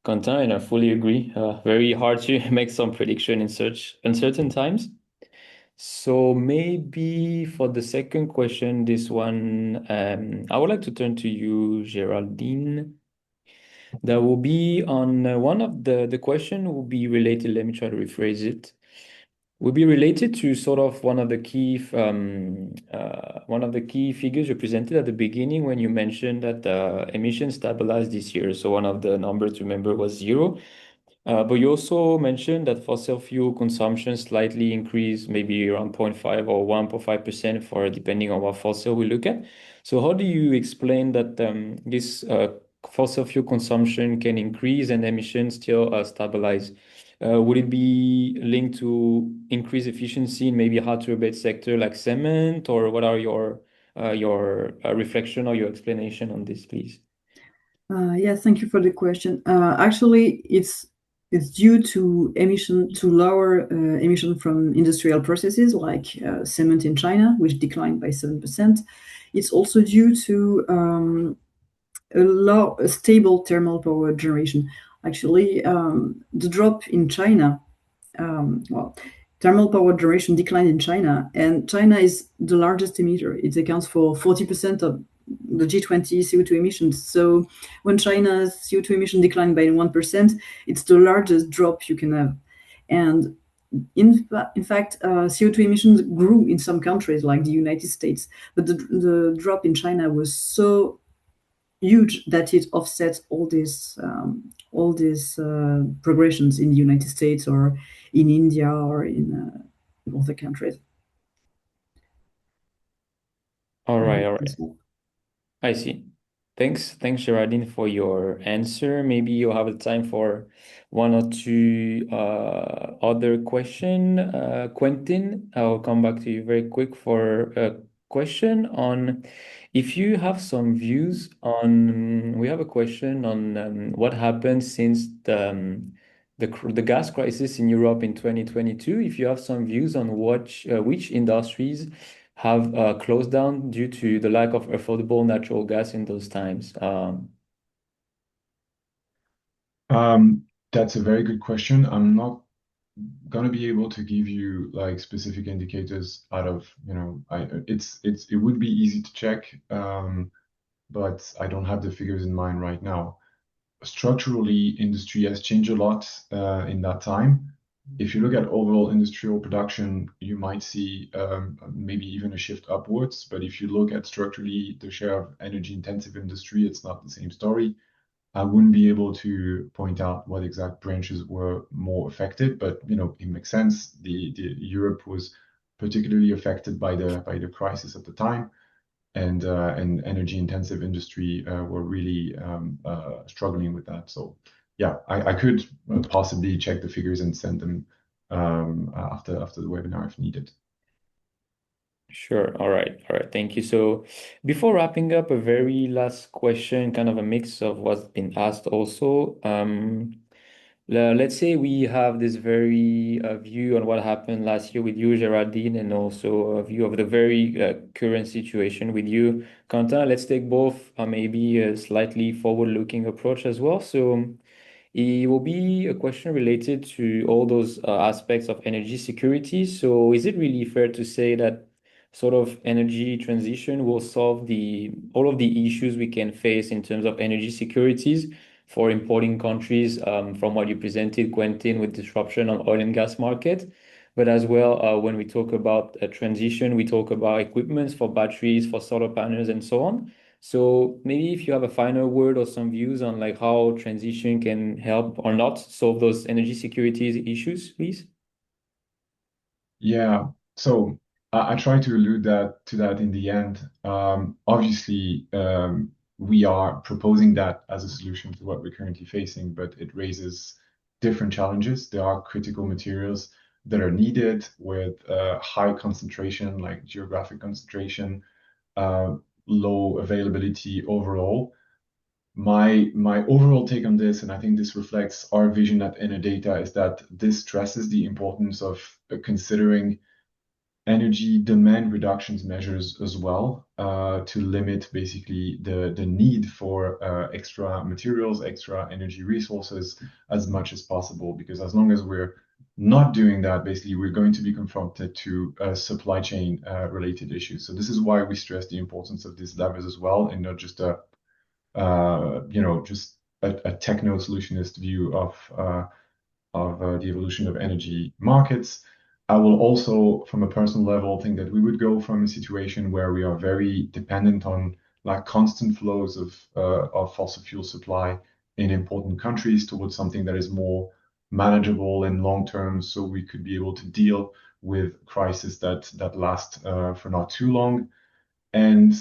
Speaker 1: Quentin, and I fully agree. Very hard to make some prediction in such uncertain times. So maybe for the second question, this one, I would like to turn to you, Geraldine. That will be on one of the question will be related. Let me try to rephrase it. Will be related to sort of one of the key figures you presented at the beginning when you mentioned that emissions stabilized this year. So one of the numbers to remember was zero. But you also mentioned that fossil fuel consumption slightly increased, maybe around 0.5 or 1.5% for depending on what fossil we look at. So how do you explain that this fossil fuel consumption can increase and emissions still stabilize? Would it be linked to increased efficiency in maybe hard to abate sector like cement, or what are your reflection or your explanation on this, please?
Speaker 2: Yeah, thank you for the question. Actually, it's due to lower emission from industrial processes like cement in China, which declined by 7%. It's also due to a stable thermal power generation. Actually, the drop in China, well, thermal power generation declined in China, and China is the largest emitter. It accounts for 40% of the G20 CO2 emissions. So when China's CO2 emission declined by 1%, it's the largest drop you can have. And in fact, CO2 emissions grew in some countries like the United States, but the drop in China was so huge that it offsets all these progressions in the United States or in India or in other countries.
Speaker 1: All
Speaker 2: I
Speaker 1: right,
Speaker 2: hope
Speaker 1: all right.
Speaker 2: this will.
Speaker 1: I see. Thanks, Geraldine, for your answer. Maybe you'll have the time for one or two other question. Quentin, I'll come back to you very quick for a question on if you have some views on. We have a question on what happened since the gas crisis in Europe in 2022. If you have some views on which industries have closed down due to the lack of affordable natural gas in those times?
Speaker 3: That's a very good question. I'm not gonna be able to give you like specific indicators out of, it would be easy to check, but I don't have the figures in mind right now. Structurally, industry has changed a lot in that time. If you look at overall industrial production, you might see maybe even a shift upwards. But if you look at structurally the share of energy intensive industry, it's not the same story. I wouldn't be able to point out what exact branches were more affected, but it makes sense. The Europe was particularly affected by the crisis at the time, and energy intensive industry were really struggling with that. So yeah, I could possibly check the figures and send them after the webinar if needed.
Speaker 1: Sure. All right. All right. Thank you. So before wrapping up, a very last question, kind of a mix of what's been asked also. Let's say we have this very view on what happened last year with you, Geraldine, and also a view of the very current situation with you, Quentin. Let's take both maybe a slightly forward-looking approach as well. So it will be a question related to all those aspects of energy security. So, is it really fair to say that sort of energy transition will solve the all of the issues we can face in terms of energy securities for importing countries, from what you presented, Quentin, with disruption on oil and gas market? But as well, when we talk about a transition, we talk about equipments for batteries, for solar panels, and so on. So maybe if you have a final word or some views on like how transition can help or not solve those energy security issues, please.
Speaker 3: Yeah, so I try to allude to that in the end. Obviously, we are proposing that as a solution to what we're currently facing, but it raises different challenges. There are critical materials that are needed with high concentration, like geographic concentration, uh, low availability overall. My overall take on this, and I think this reflects our vision at Enerdata, is that this stresses the importance of considering energy demand reductions measures as well, to limit basically the need for extra materials, extra energy resources as much as possible. Because as long as we're not doing that, basically we're going to be confronted to supply chain related issues. So this is why we stress the importance of these levers as well, and not just just a techno solutionist view of the evolution of energy markets. I will also, from a personal level, think that we would go from a situation where we are very dependent on like constant flows of fossil fuel supply in important countries towards something that is more manageable and long term, so we could be able to deal with crises that last for not too long, and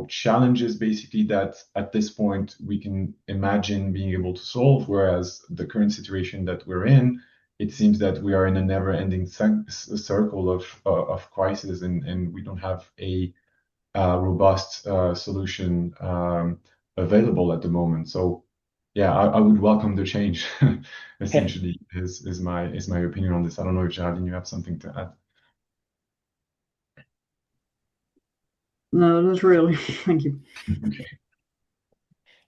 Speaker 3: challenges basically that at this point we can imagine being able to solve, whereas the current situation that we're in, it seems that we are in a never-ending circle of crisis, and we don't have a robust solution available at the moment. So yeah, I would welcome the change. Essentially is my opinion on this. I don't know if Geraldine, you have something to add.
Speaker 2: No, not really. Thank you.
Speaker 3: Okay.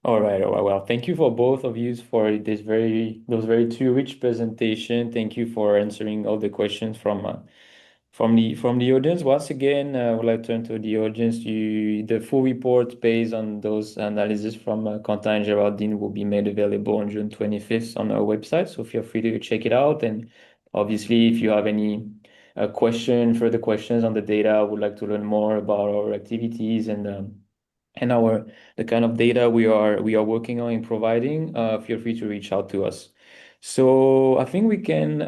Speaker 1: All right. Well, thank you for both of you for those very two rich presentation. Thank you for answering all the questions from the audience. Once again, I would like to turn to the audience. The full report based on those analysis from Quentin and Geraldine will be made available on June 25th on our website. So feel free to check it out. And obviously, if you have any further questions on the data, would like to learn more about our activities and the kind of data we are working on in providing, feel free to reach out to us. So I think we can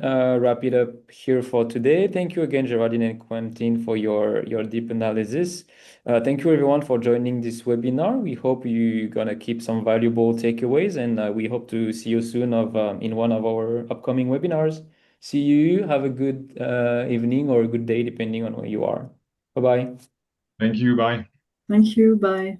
Speaker 1: wrap it up here for today. Thank you again, Geraldine and Quentin, for your deep analysis. Thank you everyone for joining this webinar. We hope you're gonna keep some valuable takeaways, and we hope to see you soon in one of our upcoming webinars. See you. Have a good evening or a good day, depending on where you are. Bye bye.
Speaker 3: Thank you. Bye.
Speaker 2: Thank you. Bye.